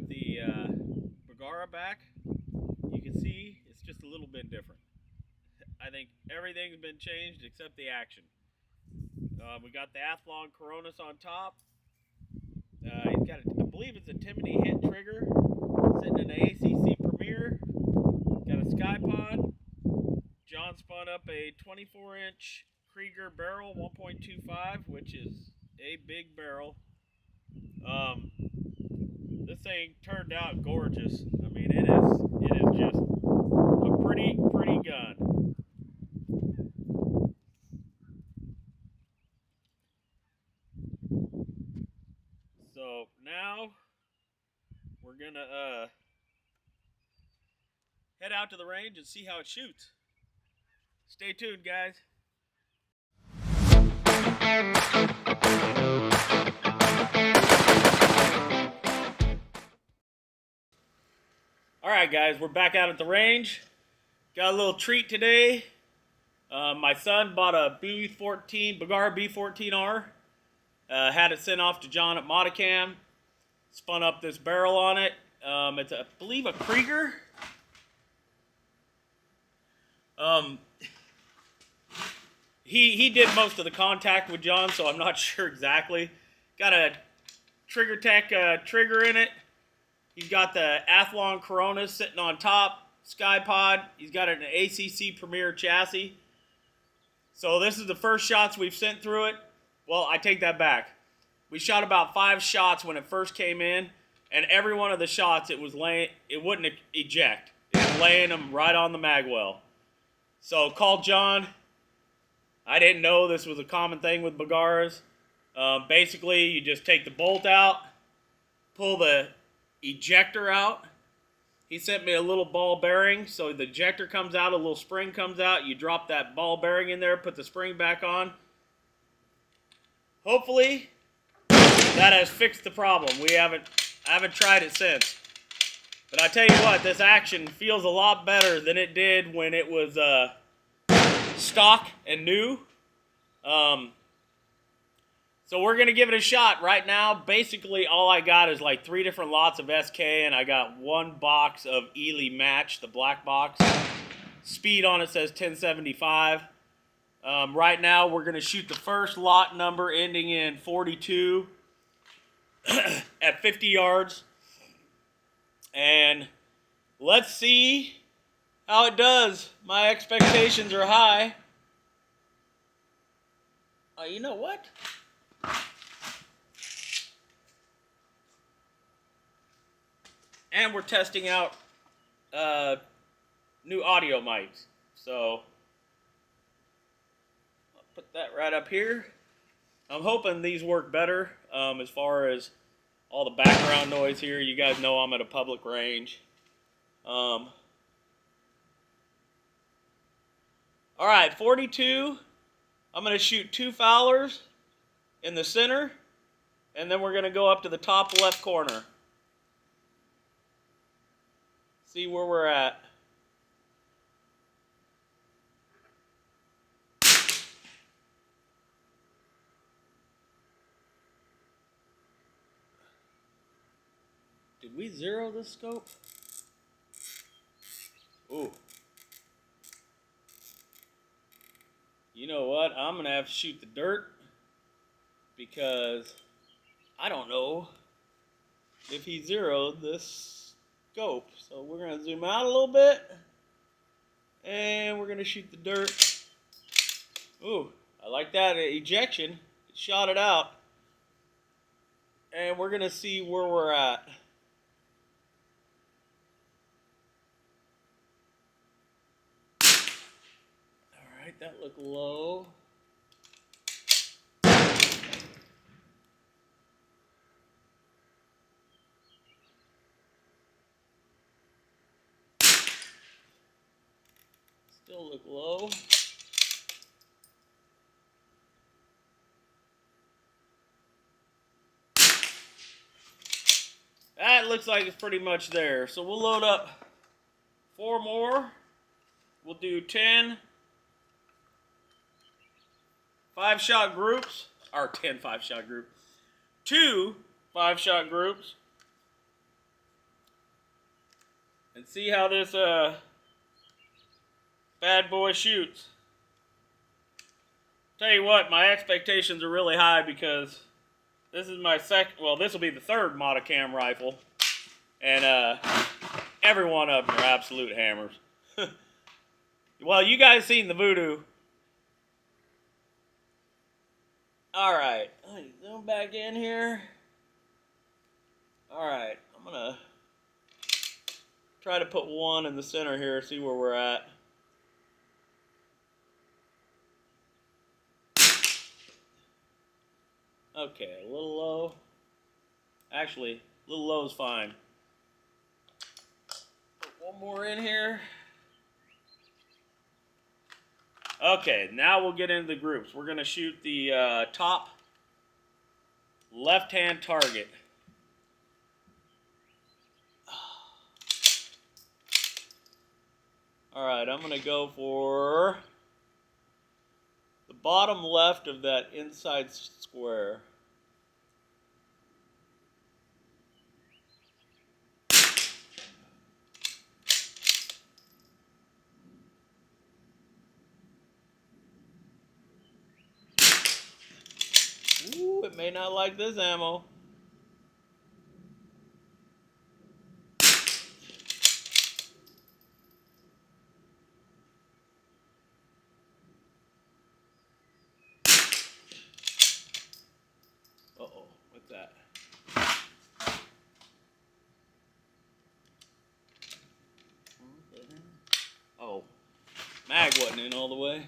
with the Bergara back. You can see it's just a little bit different. I think everything's been changed except the action. We got the Athlon Coronas on top. He's got, I believe it's a Timony hit trigger, sitting in an ACC Premier. Got a sky pod. John spun up a 24-inch Krieger barrel 1.25, which is a big barrel. This thing turned out gorgeous. I mean, it is just a pretty gun. So now we're gonna head out to the range and see how it shoots. Stay tuned, guys. Alright guys, we're back out at the range. Got a little treat today. My son bought a Bergara B14r. Had it sent off to John at Modacam. Spun up this barrel on it. It's, I believe, a Krieger. He did most of the contact with John, so I'm not sure exactly. Got a Trigger Tech trigger in it. He's got the Athlon Coronas sitting on top, sky pod. He's got an ACC Premier chassis. So this is the first shots we've sent through it. Well, I take that back. We shot about 5 shots when it first came in, and every one of the shots it wouldn't eject. It was laying them right on the mag well. So called John. I didn't know this was a common thing with Bergaras. Basically, you just take the bolt out, pull the ejector out. He sent me a little ball bearing, so the ejector comes out, a little spring comes out. You drop that ball bearing in there, put the spring back on. Hopefully, that has fixed the problem. I haven't tried it since. But I tell you what, this action feels a lot better than it did when it was stock and new. So we're going to give it a shot. Right now, basically all I got is like 3 different lots of SK, and I got 1 box of Ely Match, the black box. Speed on it says 1075. Right now, we're going to shoot the first lot number ending in 42 at 50 yards. And let's see how it does. My expectations are high. You know what? And we're testing out new audio mics. So I'll put that right up here. I'm hoping these work better as far as all the background noise here. You guys know I'm at a public range. All right, 42. I'm going to shoot 2 Fowlers in the center, and then we're going to go up to the top left corner. See where we're at. Did we zero this scope? Ooh. You know what? I'm going to have to shoot the dirt because I don't know if he zeroed this scope. So we're going to zoom out a little bit and we're going to shoot the dirt. Ooh, I like that ejection. It shot it out. And we're going to see where we're at. That looked low. Still look low. That looks like it's pretty much there. So we'll load up 4 more. We'll do 10 5-shot groups, or 10 5-shot groups, 2 5-shot groups, and see how this bad boy shoots. Tell you what, my expectations are really high because this is my this will be the third Modacam rifle, and every one of them are absolute hammers. Well, you guys seen the Voodoo. Alright, let me zoom back in here. Alright, I'm gonna try to put one in the center here, see where we're at. Okay, a little low. Actually, a little low is fine. Put one more in here. Okay, now we'll get into the groups. We're going to shoot the top left-hand target. Alright, I'm going to go for the bottom left of that inside square. Ooh, it may not like this ammo. Uh-oh, what's that? Oh, mag wasn't in all the way.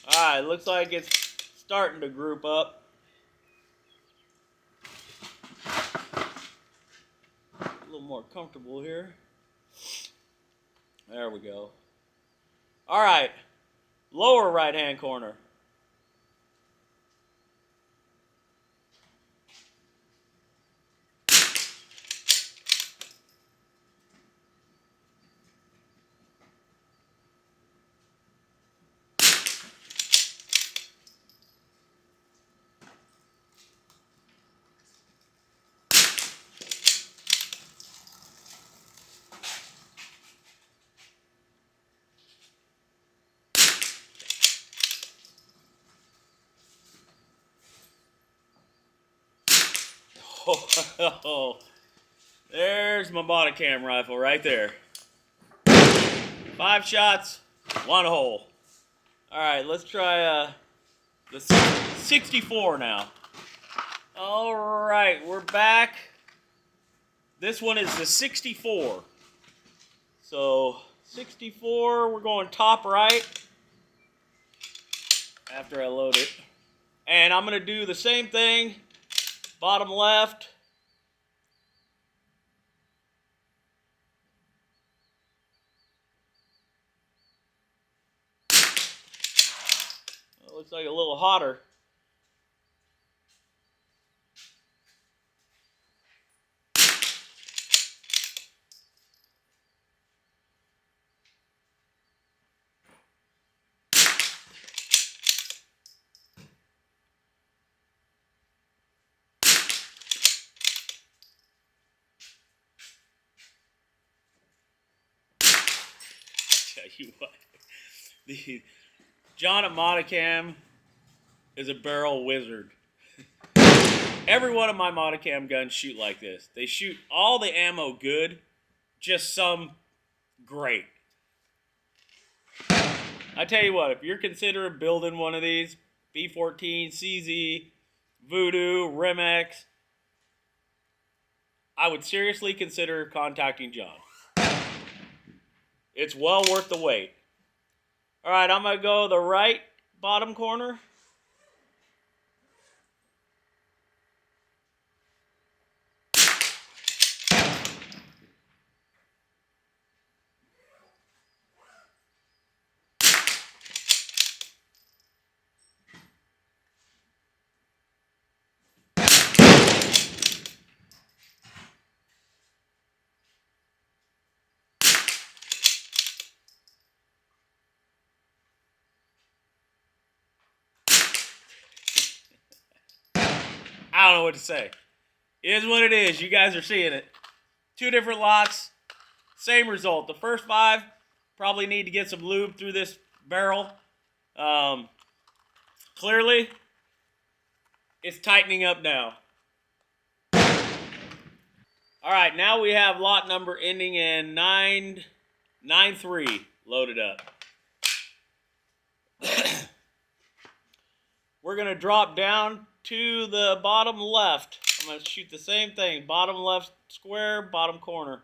Alright, looks like it's starting to group up. A little more comfortable here. There we go. Alright, lower right-hand corner. Oh, there's my Modacam rifle right there. 5 shots, 1 hole. Alright, let's try the 64 now. Alright, we're back. This one is the 64. So, 64, we're going top right after I load it. And I'm going to do the same thing, bottom left. It looks like a little hotter. Tell you what, John at Modacam is a barrel wizard. Every one of my Modacam guns shoot like this. They shoot all the ammo good, just some great. I tell you what, if you're considering building one of these, B14, CZ, Voodoo, Rimex, I would seriously consider contacting John. It's well worth the wait. Alright, I'm going to go the right bottom corner. I don't know what to say. It is what it is. You guys are seeing it. 2 different lots, same result. The first 5 probably need to get some lube through this barrel. Clearly, it's tightening up now. All right, now we have lot number ending in 993 loaded up. We're going to drop down to the bottom left. I'm going to shoot the same thing. Bottom left square, bottom corner.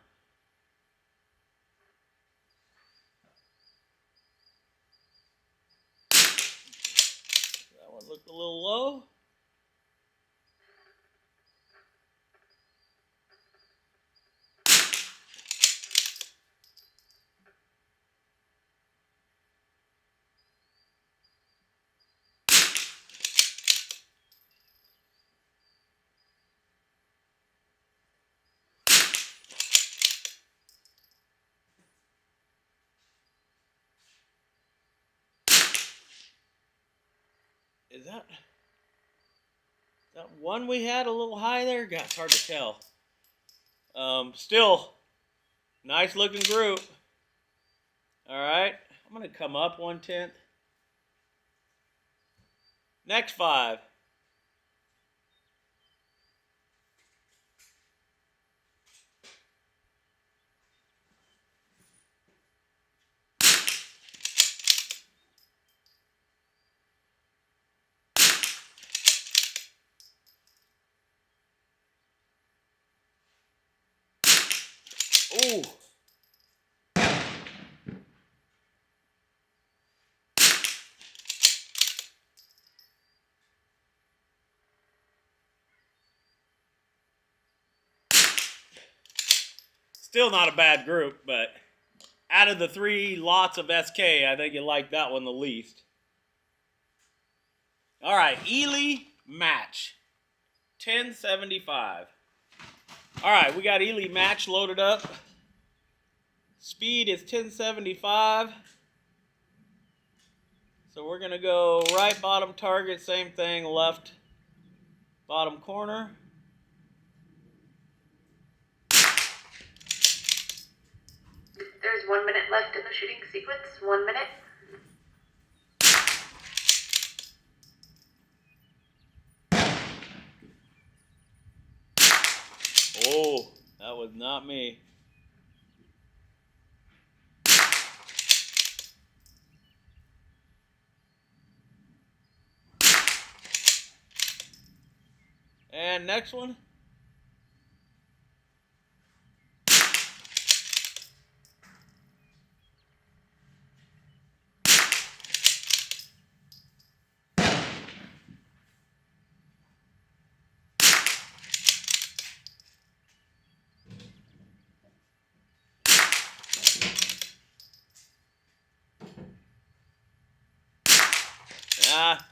That one looked a little low. Is that one we had a little high there? God, it's hard to tell. Still, nice looking group. All right, I'm going to come up 1/10. Next 5. Ooh. Still not a bad group, but out of the 3 lots of SK, I think you like that one the least. All right, Ely match, 1075. All right, we got Ely match loaded up. Speed is 1075. So we're going to go right bottom target, same thing, left bottom corner. There's 1 minute left in the shooting sequence. 1 minute. Oh, that was not me. And next one.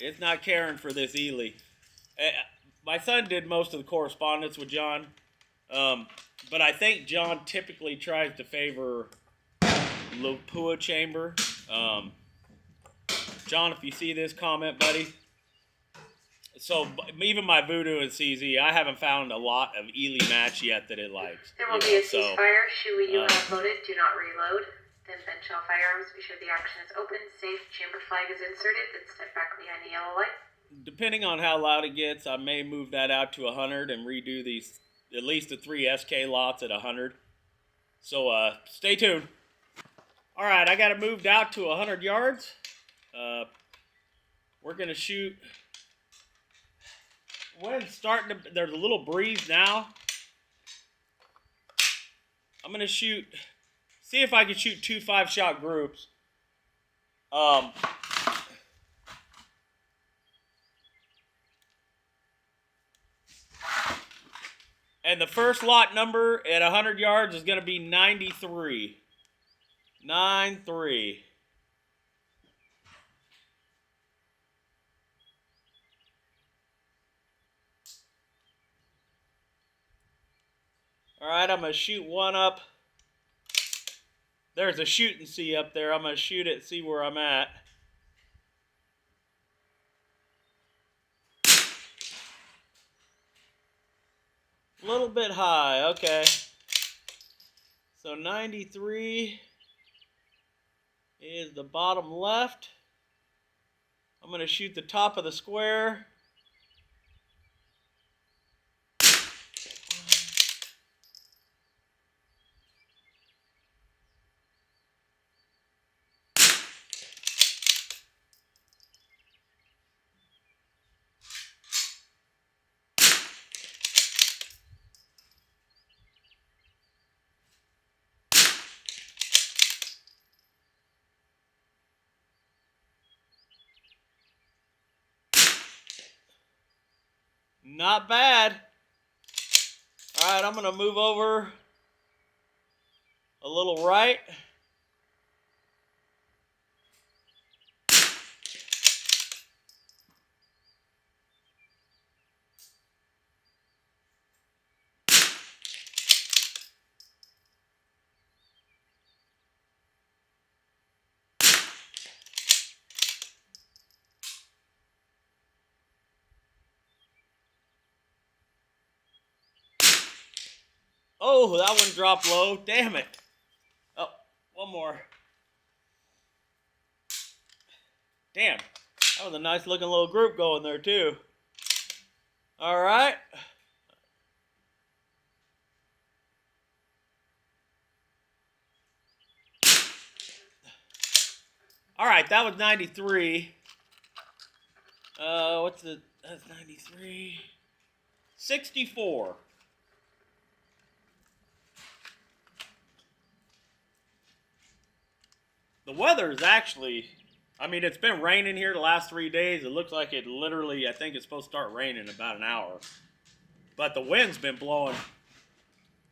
It's not caring for this Ely. My son did most of the correspondence with John, but I think John typically tries to favor Lopua chamber. John, if you see this comment, buddy. So even my Voodoo and CZ, I haven't found a lot of Ely match yet that it likes. There will be a ceasefire. Shui, you have loaded. Do not reload. Then bench all firearms. Be sure the action is open. Safe. Chamber flag is inserted. Then step back behind the yellow light. Depending on how loud it gets, I may move that out to 100 and redo these, at least the 3 SK lots at 100. So stay tuned. All right, I got it moved out to 100 yards. We're going to shoot. When it's starting to, there's a little breeze now. I'm going to shoot, see if I can shoot 2 5-shot groups. And the first lot number at 100 yards is going to be 93. 93. All right, I'm going to shoot one up. There's a shoot and see up there. I'm going to shoot it, see where I'm at. bit high. Okay. So 93 is the bottom left. I'm going to shoot the top of the square. Not bad. All right, I'm going to move over a little right. Oh, that one dropped low. Damn it. Oh, one more. Damn. That was a nice looking little group going there too. All right. All right, that was 93. That's 93. 64. The weather is actually, I mean, it's been raining here the last 3 days. It looks like it literally, I think it's supposed to start raining in about an hour. But the wind's been blowing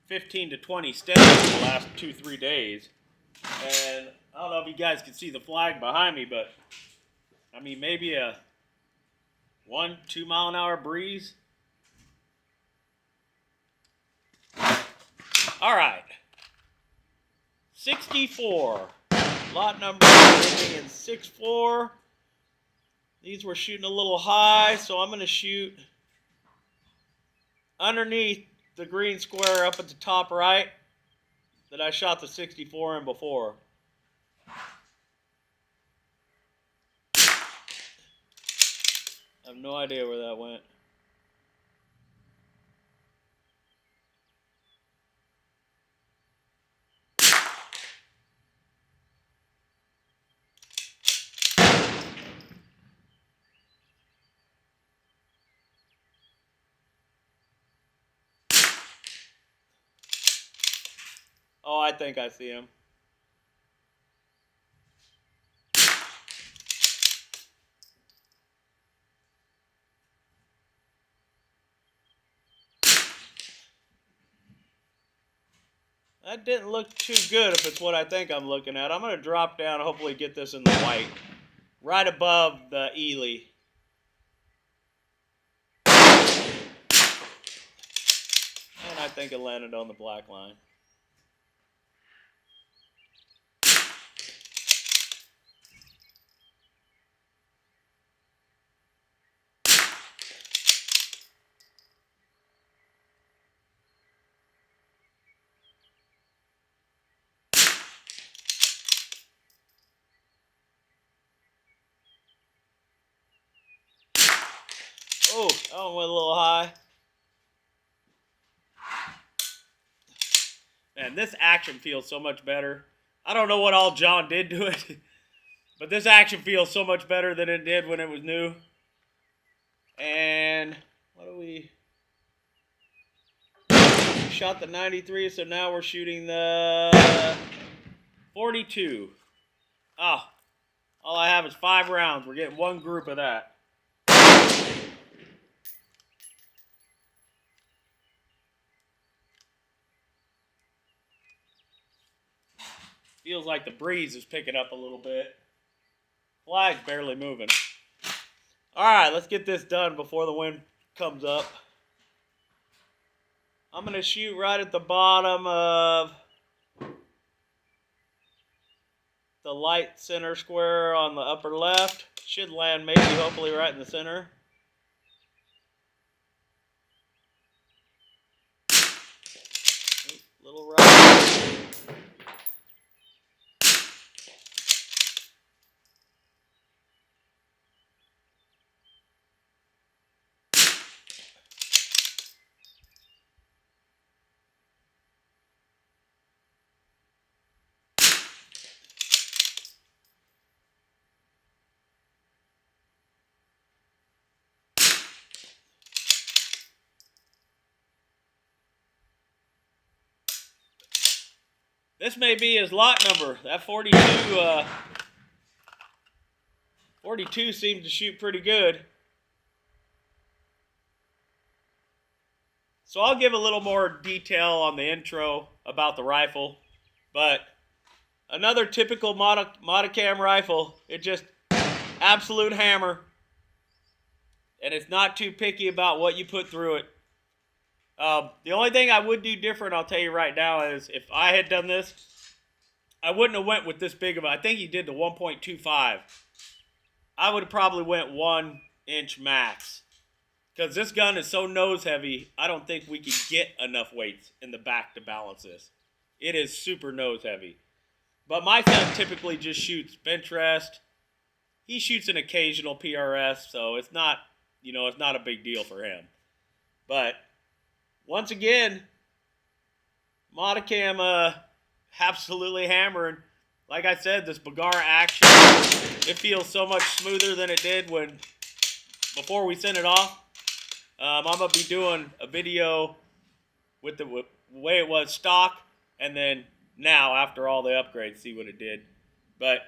15 to 20 steady for the last 2-3 days. And I don't know if you guys can see the flag behind me, but I mean, maybe a 1-2 mile an hour breeze. All right. 64. Lot number ending in 6-4. These were shooting a little high, so I'm going to shoot underneath the green square up at the top right that I shot the 64 in before. I have no idea where that went. Oh, I think I see him. That didn't look too good if it's what I think I'm looking at. I'm going to drop down and hopefully get this in the white. Right above the Ely. And I think it landed on the black line. Oh, that one went a little high. Man, this action feels so much better. I don't know what all John did to it, but this action feels so much better than it did when it was new. And what do we shot the 93, so now we're shooting the 42. Oh, all I have is 5 rounds. We're getting one group of that. Feels like the breeze is picking up a little bit. Flag's barely moving. All right, let's get this done before the wind comes up. I'm going to shoot right at the bottom of the light center square on the upper left. Should land maybe, hopefully, right in the center. This may be his lot number. That 42 seemed to shoot pretty good. So I'll give a little more detail on the intro about the rifle. But another typical Modacam rifle. It just absolute hammer. And it's not too picky about what you put through it. The only thing I would do different, I'll tell you right now, is if I had done this, I wouldn't have went with this big of a, I think he did the 1.25. I would have probably went 1 inch max. Because this gun is so nose heavy, I don't think we could get enough weights in the back to balance this. It is super nose heavy. But my son typically just shoots bench rest. He shoots an occasional PRS, so it's not, it's not a big deal for him. But once again, Modacam absolutely hammering. Like I said, this Bergara action, it feels so much smoother than it did before we sent it off. I'm going to be doing a video with the way it was stock, and then now, after all the upgrades, see what it did. But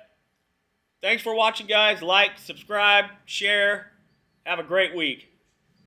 thanks for watching, guys. Like, subscribe, share. Have a great week.